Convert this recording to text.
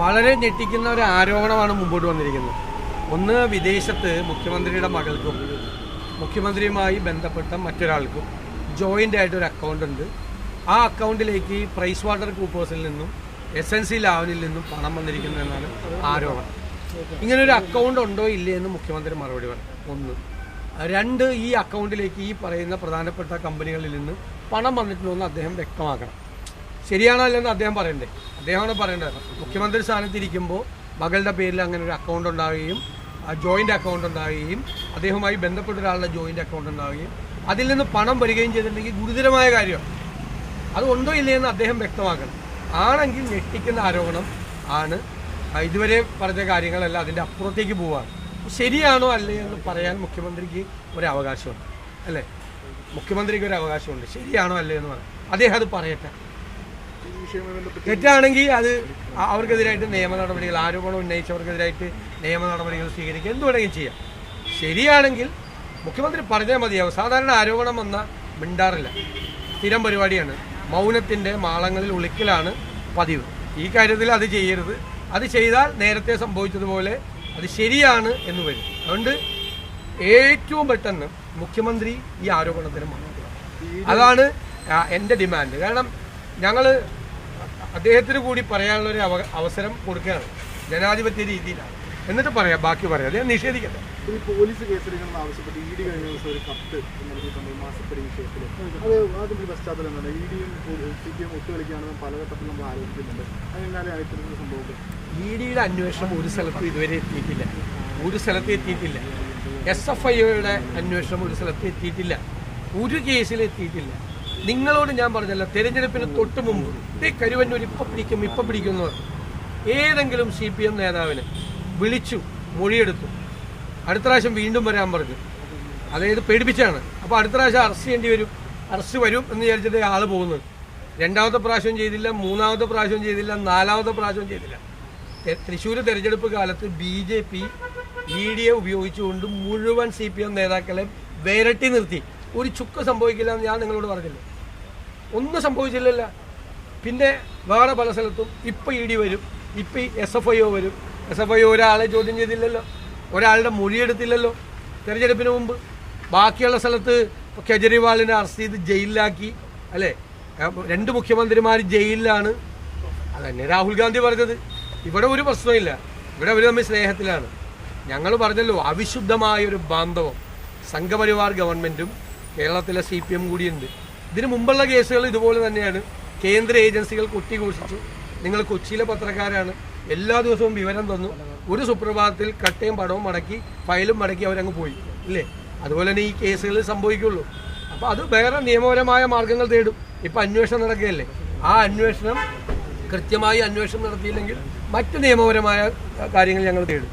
വളരെ ഞെട്ടിക്കുന്ന ഒരു ആരോപണമാണ് മുമ്പോട്ട് വന്നിരിക്കുന്നത്. ഒന്ന്, വിദേശത്ത് മുഖ്യമന്ത്രിയുടെ മകൾക്കും മുഖ്യമന്ത്രിയുമായി ബന്ധപ്പെട്ട മറ്റൊരാൾക്കും ജോയിൻ്റ് ആയിട്ടൊരു അക്കൗണ്ട് ഉണ്ട്. ആ അക്കൗണ്ടിലേക്ക് പ്രൈസ് വാട്ടർ കൂപ്പേഴ്സിൽ നിന്നും SNC ലാവനിൽ നിന്നും പണം വന്നിരിക്കുന്നു എന്നാണ് ആരോപണം. ഇങ്ങനൊരു അക്കൗണ്ട് ഉണ്ടോ ഇല്ലേ എന്ന് മുഖ്യമന്ത്രി മറുപടി പറയും. ഒന്ന്. രണ്ട്, ഈ അക്കൗണ്ടിലേക്ക് ഈ പറയുന്ന പ്രധാനപ്പെട്ട കമ്പനികളിൽ നിന്ന് പണം വന്നിട്ടുണ്ടോ എന്ന് അദ്ദേഹം വ്യക്തമാക്കണം. ശരിയാണോ അല്ലെന്ന് അദ്ദേഹം പറയണ്ടേ? അദ്ദേഹമാണ് പറയേണ്ടത്. മുഖ്യമന്ത്രി സ്ഥാനത്തിരിക്കുമ്പോൾ മകളുടെ പേരിൽ അങ്ങനെ ഒരു അക്കൗണ്ട് ഉണ്ടാവുകയും ജോയിൻ്റ് അക്കൗണ്ട് ഉണ്ടാവുകയും അദ്ദേഹവുമായി ബന്ധപ്പെട്ട ഒരാളുടെ ജോയിൻ്റ് അക്കൗണ്ട് ഉണ്ടാവുകയും അതിൽ നിന്ന് പണം വരികയും ചെയ്തിട്ടുണ്ടെങ്കിൽ ഗുരുതരമായ കാര്യമാണ്. അത് ഉണ്ടോ ഇല്ലേ എന്ന് അദ്ദേഹം വ്യക്തമാക്കണം. ആണെങ്കിൽ ഞെട്ടിക്കുന്ന ആരോപണം ആണ്. ഇതുവരെ പറഞ്ഞ കാര്യങ്ങളല്ല, അതിൻ്റെ അപ്പുറത്തേക്ക് പോവുകയാണ്. ശരിയാണോ അല്ലേ എന്ന് പറയാൻ മുഖ്യമന്ത്രിക്ക് ഒരു അവകാശമുണ്ട്, അല്ലേ? മുഖ്യമന്ത്രിക്ക് ഒരു അവകാശമുണ്ട്. ശരിയാണോ അല്ലേ എന്ന് പറയാം. അദ്ദേഹം അത് പറയട്ടെ. തെറ്റാണെങ്കിൽ അത് അവർക്കെതിരായിട്ട് നിയമ നടപടികൾ, ആരോപണം ഉന്നയിച്ചവർക്കെതിരായിട്ട് നിയമ നടപടികൾ സ്വീകരിക്കുക, എന്ത് വേണമെങ്കിലും ചെയ്യാം. ശരിയാണെങ്കിൽ മുഖ്യമന്ത്രി പറഞ്ഞാൽ മതിയാവും. സാധാരണ ആരോപണം വന്നാൽ മിണ്ടാറില്ല, സ്ഥിരം പരിപാടിയാണ്. മൗനത്തിൻ്റെ മാളങ്ങളിൽ ഒളിക്കലാണ് പതിവ്. ഈ കാര്യത്തിൽ അത് ചെയ്യരുത്. അത് ചെയ്താൽ നേരത്തെ സംഭവിച്ചതുപോലെ അത് ശരിയാണ് എന്ന് വരും. അതുകൊണ്ട് ഏറ്റവും പെട്ടെന്ന് മുഖ്യമന്ത്രി ഈ ആരോപണത്തിന് മറുപടി. അതാണ് എൻ്റെ ഡിമാൻഡ്. കാരണം ഞങ്ങൾ അദ്ദേഹത്തിന് കൂടി പറയാനുള്ളൊരു അവസരം കൊടുക്കുകയാണ്, ജനാധിപത്യ രീതിയിലാണ്. എന്നിട്ട് പറയാം, ബാക്കി പറയാം. അദ്ദേഹം നിഷേധിക്കട്ടെ. ഈ പോലീസ് കേസെടുക്കണം ആവശ്യപ്പെട്ട് ED കഴിഞ്ഞ ദിവസം ഒരു കത്ത് നൽകിയിട്ടുണ്ട് മാസപ്പടി വിഷയത്തിൽ. അത് അതിൻ്റെ പശ്ചാത്തലം എന്താണ്? EDയും CPM ഒത്തുകളിക്കുകയാണെന്ന് പലഘട്ടത്തിൽ നമ്മൾ ആലോചിക്കുന്നുണ്ട്. അതിനാലെ ആയിത്തീരുന്ന സംഭവം EDയുടെ അന്വേഷണം ഒരു സ്ഥലത്തും ഇതുവരെ എത്തിയിട്ടില്ല. ഒരു സ്ഥലത്ത് എത്തിയിട്ടില്ല. SFIയുടെ അന്വേഷണം ഒരു സ്ഥലത്ത് എത്തിയിട്ടില്ല. ഒരു കേസിൽ എത്തിയിട്ടില്ല. നിങ്ങളോട് ഞാൻ പറഞ്ഞല്ലോ, തെരഞ്ഞെടുപ്പിന് തൊട്ട് മുമ്പ് കരുവന്നൂർ ഇപ്പം പിടിക്കുന്നവർ ഏതെങ്കിലും CPM നേതാവിനെ വിളിച്ചു മൊഴിയെടുത്തു. അടുത്ത പ്രാവശ്യം വീണ്ടും വരാൻ പറഞ്ഞു. അതായത് പേടിപ്പിച്ചാണ്. അപ്പോൾ അടുത്ത പ്രാവശ്യം അറസ്റ്റ് വരും എന്ന് വിചാരിച്ചിട്ട് ആൾ പോകുന്നത്. രണ്ടാമത്തെ പ്രാവശ്യം ചെയ്തില്ല, മൂന്നാമത്തെ പ്രാവശ്യം ചെയ്തില്ല, നാലാമത്തെ പ്രാവശ്യം ചെയ്തില്ല. തൃശ്ശൂർ തെരഞ്ഞെടുപ്പ് കാലത്ത് BJP EDയെ ഉപയോഗിച്ചുകൊണ്ട് മുഴുവൻ CPM നേതാക്കളെ വിരട്ടി നിർത്തി. ഒരു ചുക്ക് സംഭവിക്കില്ല എന്ന് ഞാൻ നിങ്ങളോട് പറഞ്ഞില്ലേ? ഒന്നും സംഭവിച്ചില്ലല്ലോ. പിന്നെ വേറെ പല സ്ഥലത്തും ഇപ്പം ED വരും, ഇപ്പം SFIO വരും. SFIO ഒരാളെ ചോദ്യം ചെയ്തില്ലല്ലോ, ഒരാളുടെ മൊഴിയെടുത്തില്ലല്ലോ തെരഞ്ഞെടുപ്പിന് മുമ്പ്. ബാക്കിയുള്ള സ്ഥലത്ത് കെജ്രിവാളിനെ അറസ്റ്റ് ചെയ്ത് ജയിലിലാക്കി, അല്ലേ? 2 മുഖ്യമന്ത്രിമാർ ജയിലിലാണ്. അതന്നെ രാഹുൽ ഗാന്ധി പറഞ്ഞത്. ഇവിടെ ഒരു പ്രശ്നമില്ല, ഇവിടെ അവർ തമ്മിൽ സ്നേഹത്തിലാണ്. ഞങ്ങൾ പറഞ്ഞല്ലോ, അവിശുദ്ധമായൊരു ബാന്ധവം സംഘപരിവാർ ഗവൺമെൻറ്റും കേരളത്തിലെ CPM കൂടിയുണ്ട്. ഇതിനു മുമ്പുള്ള കേസുകൾ ഇതുപോലെ തന്നെയാണ്. കേന്ദ്ര ഏജൻസികൾ കൊട്ടിഘോഷിച്ചു. നിങ്ങൾ കൊച്ചിയിലെ പത്രക്കാരാണ്, എല്ലാ ദിവസവും വിവരം തന്നു. ഒരു സുപ്രഭാതത്തിൽ കട്ടയും പടവും മടക്കി ഫയലും മടക്കി അവരങ്ങ് പോയി, ഇല്ലേ? അതുപോലെ തന്നെ ഈ കേസുകൾ സംഭവിക്കുള്ളൂ. അപ്പോൾ അത് വേറെ നിയമപരമായ മാർഗങ്ങൾ തേടും. ഇപ്പം അന്വേഷണം നടക്കുകയല്ലേ, ആ അന്വേഷണം കൃത്യമായി അന്വേഷണം നടത്തിയില്ലെങ്കിൽ മറ്റ് നിയമപരമായ കാര്യങ്ങൾ ഞങ്ങൾ തേടും.